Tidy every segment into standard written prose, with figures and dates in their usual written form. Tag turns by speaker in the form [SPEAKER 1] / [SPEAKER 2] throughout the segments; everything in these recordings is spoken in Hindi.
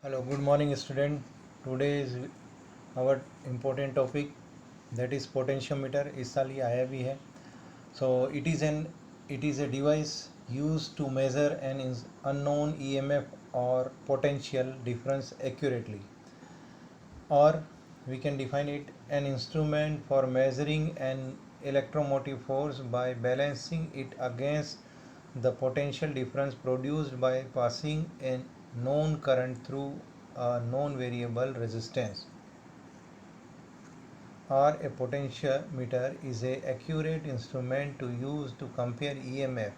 [SPEAKER 1] Hello, good morning, student. Today is our important topic, that is potentiometer. इस साल ये आया भी है. So it is a device used to measure an unknown EMF or potential difference accurately. Or we can define it an instrument for measuring an electromotive force by balancing it against the potential difference produced by passing a known current through a known variable resistance. Or a potentiometer is a accurate instrument to use to compare EMF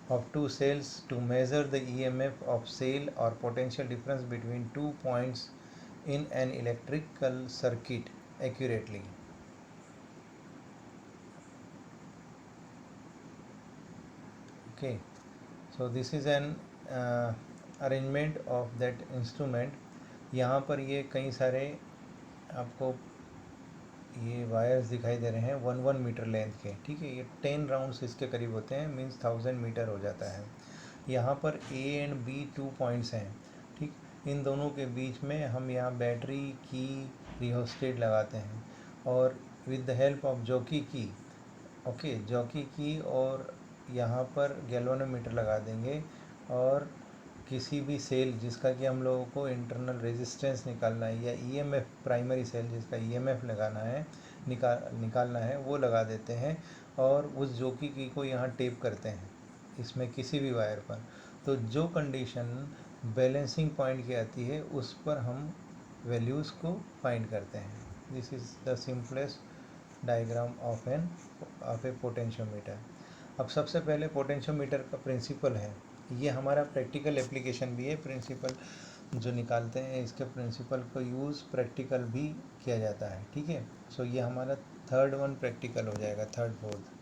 [SPEAKER 1] of two cells to measure the EMF of cell or potential difference between 2 points in an electrical circuit accurately. Okay, so this is an arrangement of that instrument. यहाँ पर ये कई सारे आपको ये वायर्स दिखाई दे रहे हैं 1 मीटर लेंथ के. ठीक है, ये 10 राउंड्स इसके करीब होते हैं, मीन्स 1000 मीटर हो जाता है. यहाँ पर A एंड B 2 पॉइंट्स हैं. ठीक, इन दोनों के बीच में हम यहाँ बैटरी की रिहोस्टेट लगाते हैं और with the help of jockey की, ओके, जॉकी की, और यहाँ पर गैल्वेनोमीटर लगा देंगे और किसी भी सेल जिसका कि हम लोगों को इंटरनल रेजिस्टेंस निकालना है या ईएमएफ, प्राइमरी सेल जिसका ईएमएफ लगाना है, निकालना है, वो लगा देते हैं और उस जॉकी की को यहाँ टेप करते हैं इसमें किसी भी वायर पर. तो जो कंडीशन बैलेंसिंग पॉइंट की आती है उस पर हम वैल्यूज़ को फाइंड करते हैं. This is the simplest diagram of A potentiometer. अब सबसे पहले पोटेंशियोमीटर का प्रिंसिपल है, ये हमारा प्रैक्टिकल एप्लीकेशन भी है. प्रिंसिपल जो निकालते हैं इसके प्रिंसिपल को यूज़ प्रैक्टिकल भी किया जाता है. ठीक है, सो ये हमारा थर्ड वन प्रैक्टिकल हो जाएगा, third fourth.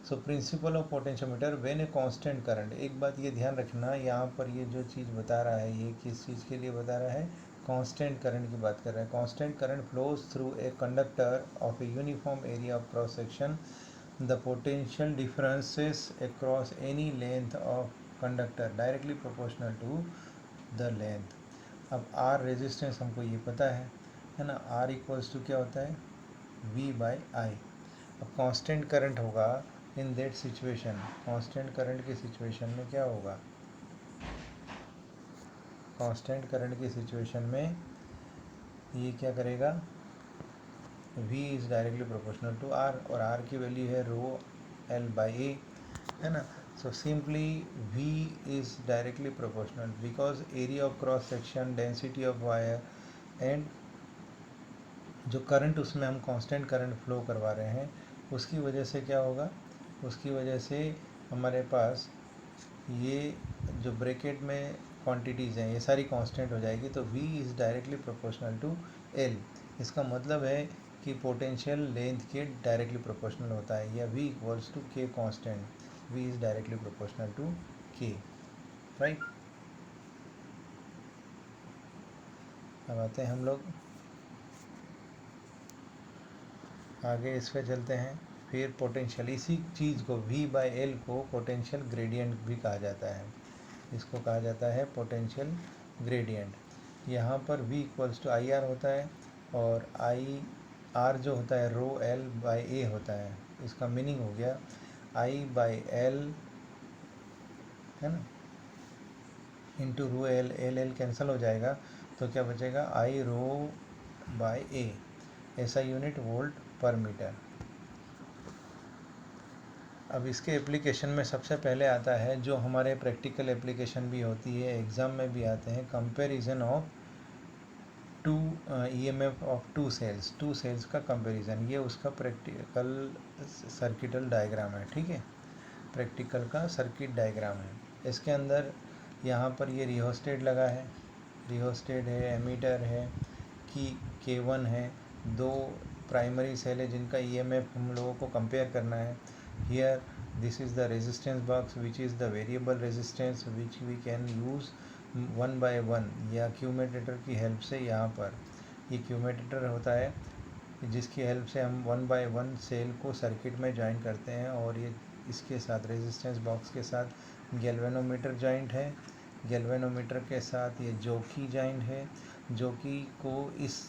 [SPEAKER 1] So principal of potentiometer when a constant current. एक बात ये ध्यान रखना, यहाँ पर ये जो चीज़ बता रहा है ये किस चीज़ के लिए बता रहा है, कांस्टेंट करंट की बात कर रहा है. Constant current flows through a conductor of a uniform area of cross section. The potential differences across any length of conductor directly proportional to the length. अब R रेजिस्टेंस हमको ये पता है ना. R इक्वल्स टू क्या होता है, V बाई I. अब कांस्टेंट करंट होगा in that situation. Constant current की सिचुएशन में क्या होगा, कांस्टेंट करंट की सिचुएशन में ये क्या करेगा, V is directly proportional to R और R की वैल्यू है रो L बाई A, है ना. So simply V is directly proportional because area of cross section, density of wire and जो करंट उसमें हम कांस्टेंट करंट फ्लो करवा रहे हैं उसकी वजह से क्या होगा, उसकी वजह से हमारे पास ये जो ब्रैकेट में क्वांटिटीज़ हैं ये सारी कांस्टेंट हो जाएगी. तो V is directly proportional to L. इसका मतलब है कि पोटेंशियल लेंथ के डायरेक्टली प्रोपोर्शनल होता है, या V equals to K constant. V is directly proportional to K, right. अब आते हैं हम लोग आगे, इस पर चलते हैं. फिर पोटेंशियल, इसी चीज़ को V बाई L को पोटेंशियल ग्रेडियंट भी कहा जाता है. इसको कहा जाता है पोटेंशियल ग्रेडियंट. यहाँ पर V equals to I R होता है और आई आर जो होता है रो L बाई A होता है. इसका मीनिंग हो गया I बाई L, है ना, into rho L. L cancel हो जाएगा तो क्या बचेगा, I रो बाई A. ऐसा यूनिट वोल्ट पर मीटर. अब इसके एप्लीकेशन में सबसे पहले आता है जो हमारे प्रैक्टिकल एप्लीकेशन भी होती है, एग्ज़ाम में भी आते हैं, comparison of two EMF of two cells का कंपैरिजन. ये उसका प्रैक्टिकल सर्किटल डायग्राम है. ठीक है, प्रैक्टिकल का सर्किट डायग्राम है. इसके अंदर यहाँ पर ये रिहोस्टेट लगा है, रिहोस्टेट है, एमीटर है, की K1 है, दो प्राइमरी सेल है जिनका EMF हम लोगों को कंपेयर करना है. Here this is the resistance box which is the variable resistance which we can use 1 by 1 या क्यूमेटेटर की हेल्प से. यहाँ पर ये क्यूमेटेटर होता है जिसकी हेल्प से हम 1 बाय 1 सेल को सर्किट में ज्वाइन करते हैं और ये इसके साथ रेजिस्टेंस बॉक्स के साथ गैल्वेनोमीटर जॉइंट है. गैल्वेनोमीटर के साथ ये जॉकी जॉइंट है। जॉकी को इस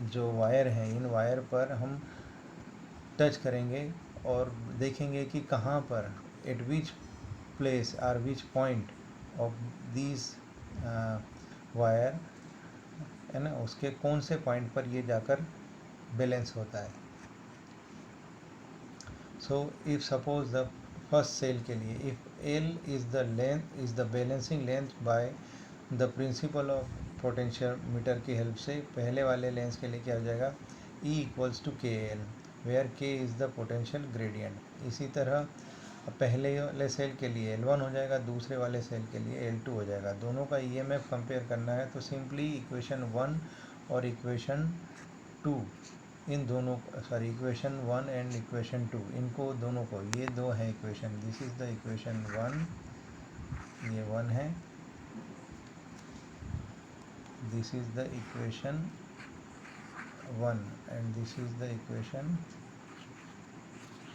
[SPEAKER 1] जो वायर है, इन वायर पर हम टच करेंगे और देखेंगे कि कहाँ पर, at which place or which point of this wire, है ना, उसके कौन से पॉइंट पर ये जाकर बैलेंस होता है। So if suppose the first cell के लिए, if L is the length, is the balancing length by the principle of potentiometer की हेल्प से, पहले वाले लेंस के लिए क्या हो जाएगा, E equals to K L, where के इज़ द पोटेंशियल ग्रेडियंट। इसी तरह पहले वाले सेल के लिए L1 हो जाएगा, दूसरे वाले सेल के लिए L2 हो जाएगा। दोनों का EMF कंपेयर करना है तो सिंपली इक्वेशन 1 और इक्वेशन 2, इन दोनों, सॉरी इक्वेशन 1 एंड इक्वेशन 2, इनको दोनों को, ये दो हैं equation, this is the equation 1, ये 1 है, this is the equation 1 and this is the equation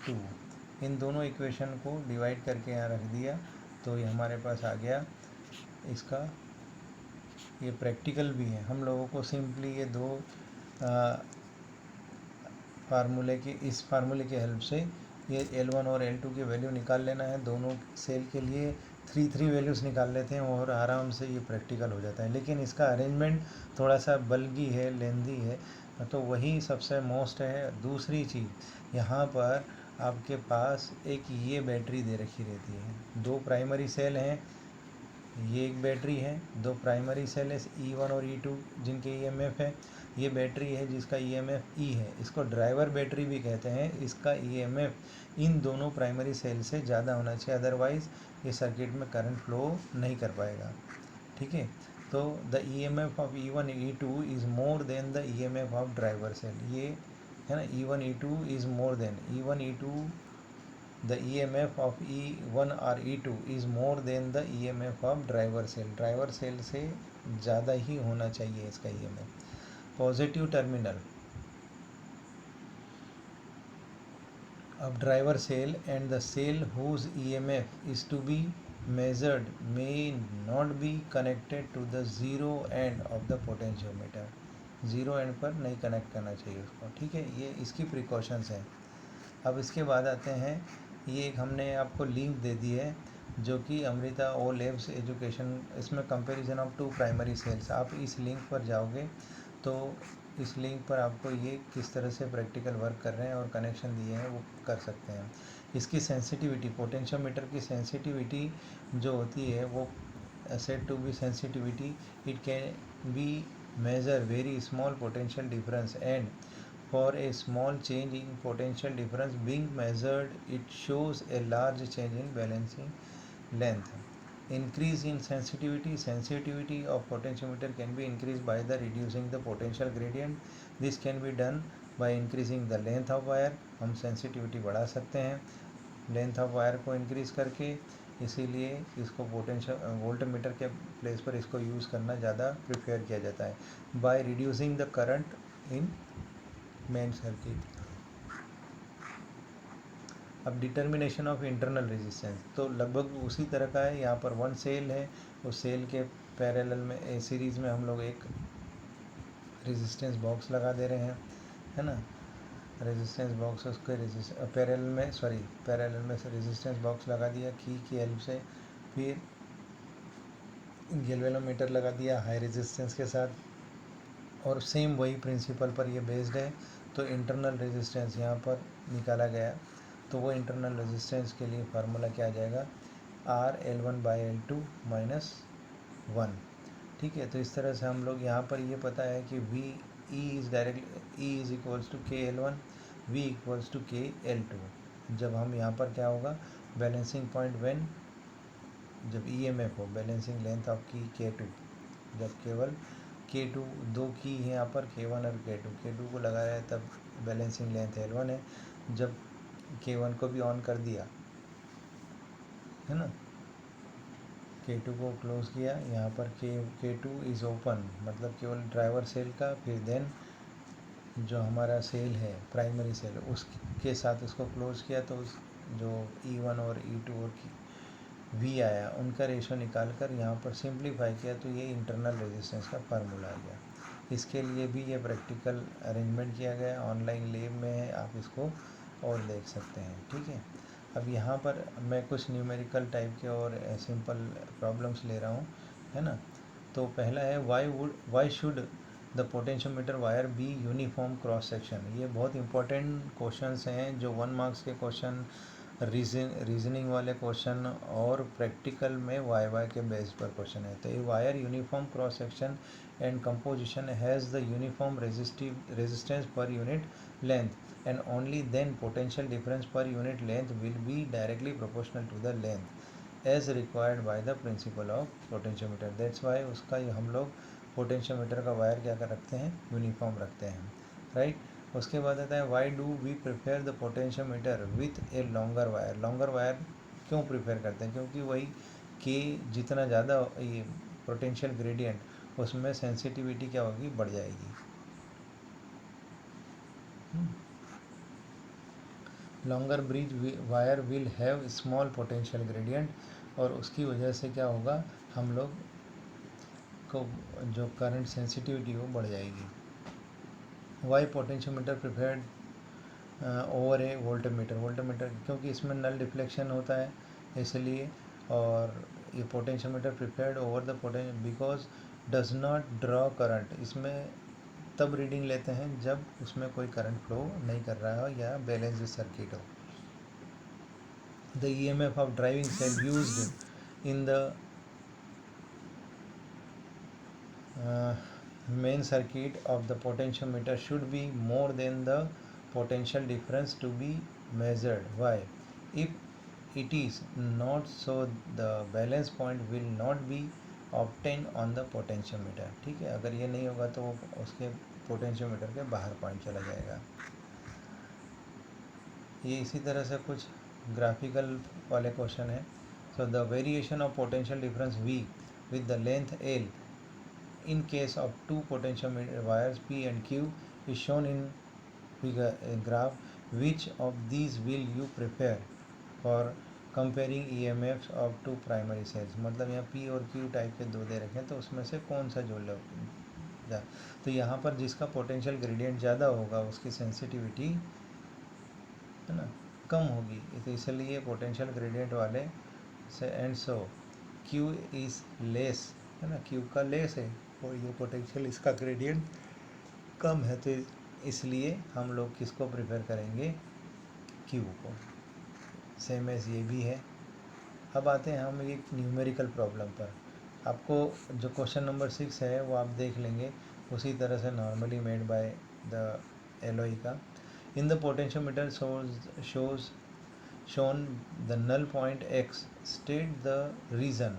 [SPEAKER 1] 2। इन दोनों इक्वेशन को डिवाइड करके यहाँ रख दिया तो ये हमारे पास आ गया इसका, ये प्रैक्टिकल भी है। हम लोगों को सिंपली ये दो फार्मूले की, इस फार्मूले की हेल्प से ये L1 और L2 की वैल्यू निकाल लेना है। दोनों सेल के लिए 3 वैल्यूज़ निकाल लेते हैं और आराम से ये प्रैक्टिकल हो जाता है। लेकिन इसका अरेंजमेंट थोड़ा सा बल्कि है, लेंदी है, तो वही सबसे मोस्ट है। दूसरी चीज़, यहाँ पर आपके पास एक ये बैटरी दे रखी रहती है, दो प्राइमरी सेल हैं, ये एक बैटरी है, दो प्राइमरी सेल है E1 और E2 जिनके EMF है, ये बैटरी है जिसका EMF E है, इसको ड्राइवर बैटरी भी कहते हैं। इसका EMF इन दोनों प्राइमरी सेल से ज़्यादा होना चाहिए, अदरवाइज़ ये सर्किट में करंट फ्लो नहीं कर पाएगा। ठीक है, तो the EMF of E1 E2 is more than the EMF of driver cell, ये है ना, E1 E2 is more than E1 E2, the EMF of E1 or E2 is more than the EMF of driver cell, driver cell से ज़्यादा ही होना चाहिए इसका EMF। Positive terminal of driver cell and the cell whose EMF is to be measured may not be connected to the zero end of the potentiometer, zero and पर नहीं कनेक्ट करना चाहिए उसको। ठीक है, ये इसकी प्रिकॉशंस हैं। अब इसके बाद आते हैं, ये एक हमने आपको लिंक दे दी है जो कि अमृता ओ लैब्स एजुकेशन, इसमें कंपैरिजन ऑफ 2 प्राइमरी सेल्स। आप इस लिंक पर जाओगे तो इस लिंक पर आपको ये किस तरह से प्रैक्टिकल वर्क कर रहे हैं और कनेक्शन दिए हैं वो कर सकते हैं। इसकी सेंसिटिविटी, पोटेंशियोमीटर की सेंसिटिविटी जो होती है वो said to be sensitivity, it can be measure very small potential difference, and for a small change in potential difference being measured it shows a large change in balancing length. Increase in sensitivity, sensitivity of potentiometer can be increased by the reducing the potential gradient. This can be done by increasing the length of wire, हम sensitivity बढ़ा सकते हैं लेंथ ऑफ वायर को इंक्रीज़ करके, इसीलिए इसको पोटेंशियल वोल्टमीटर के प्लेस पर इसको यूज़ करना ज़्यादा प्रिफेयर किया जाता है। By reducing the current in main circuit. अब डिटर्मिनेशन ऑफ इंटरनल रेजिस्टेंस तो लगभग उसी तरह का है। यहाँ पर 1 सेल है, उस सेल के पैरेलल में सीरीज़ में हम लोग एक रेजिस्टेंस बॉक्स लगा दे रहे हैं, है ना, रेजिस्टेंस बॉक्स उसके पैरेलल में से रेजिस्टेंस बॉक्स लगा दिया की हेल्प से, फिर गैल्वेनोमीटर लगा दिया हाई रेजिस्टेंस के साथ, और सेम वही प्रिंसिपल पर ये बेस्ड है। तो इंटरनल रेजिस्टेंस यहाँ पर निकाला गया, तो वो इंटरनल रेजिस्टेंस के लिए फार्मूला क्या आ जाएगा, RL1/L2 - 1। ठीक है, तो इस तरह से हम लोग यहाँ पर ये पता है कि E is equals to KL1, V equals to KL2। जब हम यहाँ पर क्या होगा, बैलेंसिंग पॉइंट व्हेन, जब EMF हो, बैलेंसिंग लेंथ ऑफ की K2, जब केवल K2 दो की है यहाँ पर, K1 और K2 को लगाया है तब बैलेंसिंग लेंथ L1 है। जब K1 को भी ऑन कर दिया, है ना, K2 को क्लोज़ किया, यहाँ पर K2 इज़ ओपन, मतलब केवल ड्राइवर सेल का, फिर देन जो हमारा सेल है प्राइमरी सेल उसके साथ उसको क्लोज़ किया, तो उस जो E1 और E2 और वी आया, उनका रेशो निकाल कर यहाँ पर सिंप्लीफाई किया तो ये इंटरनल रेजिस्टेंस का फार्मूला आ गया। इसके लिए भी ये प्रैक्टिकल अरेंजमेंट किया गया, ऑनलाइन लैब में है, आप इसको और देख सकते हैं। ठीक है, अब यहाँ पर मैं कुछ न्यूमेरिकल टाइप के और सिंपल प्रॉब्लम्स ले रहा हूँ, है ना। तो पहला है why should the potentiometer wire be uniform cross section. ये बहुत इंपॉर्टेंट क्वेश्चंस हैं, जो 1 मार्क्स के क्वेश्चन, रीजनिंग वाले क्वेश्चन और प्रैक्टिकल में वाई के बेस पर क्वेश्चन है। तो ये wire uniform cross section and composition has the uniform resistance per unit length and only then potential difference per unit length will be directly proportional to the length as required by the principle of potentiometer. That's why उसका हम लोग पोटेंशियोमीटर का वायर क्या कर रखते हैं, यूनिफॉर्म रखते हैं, राइट। उसके बाद आता है why do we prefer the potentiometer with a longer wire. Longer wire क्यों प्रिफेयर करते हैं, क्योंकि वही के जितना ज़्यादा ये पोटेंशियल ग्रेडियंट उसमें सेंसिटिविटी क्या होगी, बढ़ जाएगी। Longer bridge wire will have small potential gradient और उसकी वजह से क्या होगा, हम लोग को जो करंट सेंसिटिविटी वो बढ़ जाएगी। Why potentiometer preferred over a voltmeter क्योंकि इसमें नल डिफ्लेक्शन होता है इसलिए, और ये potentiometer preferred over the because does not draw current. इसमें तब रीडिंग लेते हैं जब उसमें कोई करंट फ्लो नहीं कर रहा हो या बैलेंस्ड सर्किट हो। The EMF of driving cell used in the main circuit of the potentiometer should be more than the potential difference to be measured. Why? If it is not so, the balance point will not be obtained on the potentiometer। ठीक है, अगर ये नहीं होगा तो वो उसके पोटेंशियोमीटर के बाहर पॉइंट चला जाएगा। ये इसी तरह से कुछ ग्राफिकल वाले क्वेश्चन है। So the variation of potential difference V with the length L in case of two potentiometer wires P and Q is shown in figure graph. Which of these will you prefer for comparing EMFs of two primary cells। मतलब यहाँ P और Q टाइप के दो दे रखे हैं, तो उसमें से कौन सा जो लो, तो यहाँ पर जिसका पोटेंशियल ग्रेडियंट ज़्यादा होगा उसकी सेंसिटिविटी है ना कम होगी, तो इसलिए पोटेंशियल ग्रेडियंट वाले से and so Q is less, है ना, Q का लेस है और ये पोटेंशियल इसका ग्रेडियंट कम है, तो इसलिए हम लोग किसको प्रेफर करेंगे, Q को। सेम एज ये भी है। अब आते हैं हम एक न्यूमेरिकल प्रॉब्लम पर। आपको जो क्वेश्चन नंबर 6 है वो आप देख लेंगे उसी तरह से normally made by the LOE का। In the potentiometer shown the null point X, state the reason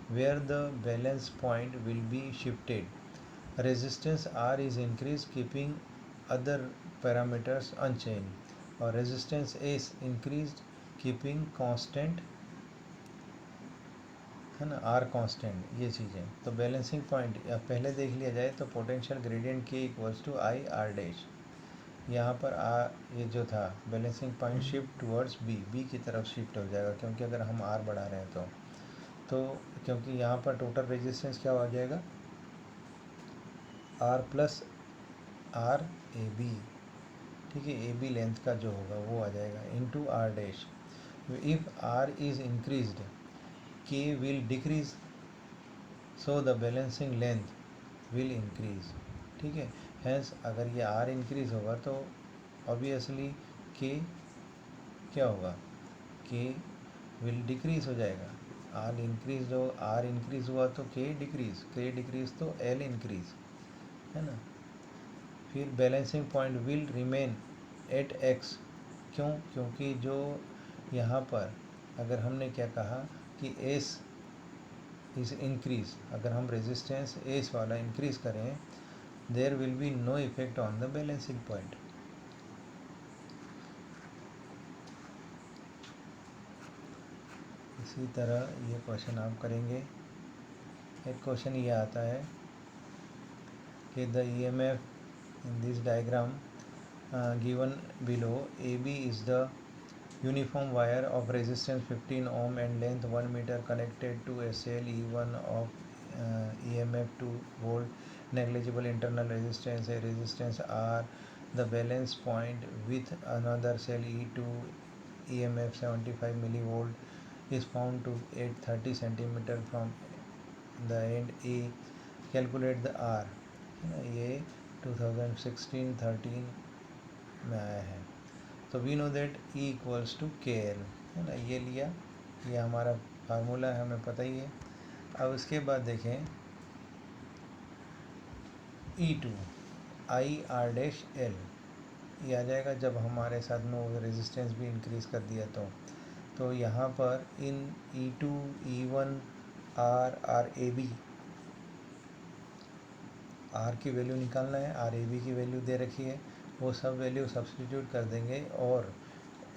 [SPEAKER 1] where the balance point will be shifted. Resistance R is increased keeping other parameters unchanged और resistance S increased keeping constant, है ना, R कांस्टेंट, ये चीज़ें। तो बैलेंसिंग पॉइंट पहले देख लिया जाए तो potential gradient K equals to I R dash. यहाँ पर ये जो था balancing point shift towards B की तरफ शिफ्ट हो जाएगा, क्योंकि अगर हम आर बढ़ा रहे हैं तो क्योंकि यहाँ पर टोटल रेजिस्टेंस क्या हो जाएगा, R plus R A B, ठीक है, ए बी लेंथ का जो होगा वो आ जाएगा into R dash. If R is increased K will decrease, so the balancing length will increase. ठीक है, हैंस अगर ये आर इंक्रीज होगा तो ऑब्वियसली के क्या होगा, के विल डिक्रीज हो जाएगा। आर इंक्रीज हुआ तो के डिक्रीज तो एल इंक्रीज, है ना। फिर balancing point will remain at x, क्यों, क्योंकि जो यहाँ पर अगर हमने क्या कहा कि एस इज इंक्रीज, अगर हम रेजिस्टेंस एस वाला इंक्रीज करें there will be no effect on the balancing point. इसी तरह ये क्वेश्चन आप करेंगे। एक क्वेश्चन ये आता है कि the EMF in this diagram given below AB is the uniform wire of resistance 15 ohm and length 1 meter connected to a cell E1 of EMF 2 volt, negligible internal resistance, a resistance R, the valence point with another cell E2 EMF 75 millivolt is found to 830 centimeter from the end A. Calculate the R. ये 2016-13 में आया है. तो we know that E equals to K L, है ना, ये लिया, ये हमारा फार्मूला है, हमें पता ही है. अब उसके बाद देखें E2 आई आर डैश एल, ये आ जाएगा जब हमारे साथ में वो रेजिस्टेंस भी इंक्रीज़ कर दिया तो यहाँ पर इन E2 E1 are R A B, R की वैल्यू निकालना है, आर ए बी की वैल्यू दे रखी है, वो सब वैल्यू सब्सटीट्यूट कर देंगे. और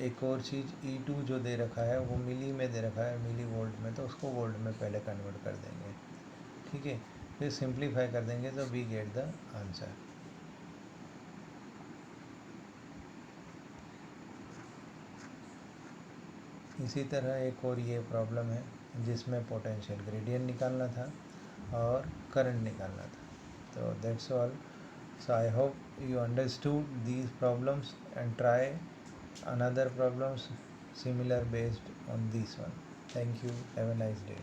[SPEAKER 1] एक और चीज़ E2 जो दे रखा है वो मिली में दे रखा है, मिली वोल्ट में, तो उसको वोल्ट में पहले कन्वर्ट कर देंगे. ठीक है, फिर सिंप्लीफाई कर देंगे तो वी गेट द आंसर. इसी तरह एक और ये प्रॉब्लम है जिसमें पोटेंशियल ग्रेडियंट निकालना था और करंट निकालना था. तो that's all. So I hope you understood these problems and try another problems similar based on this one. Thank you. Have a nice day.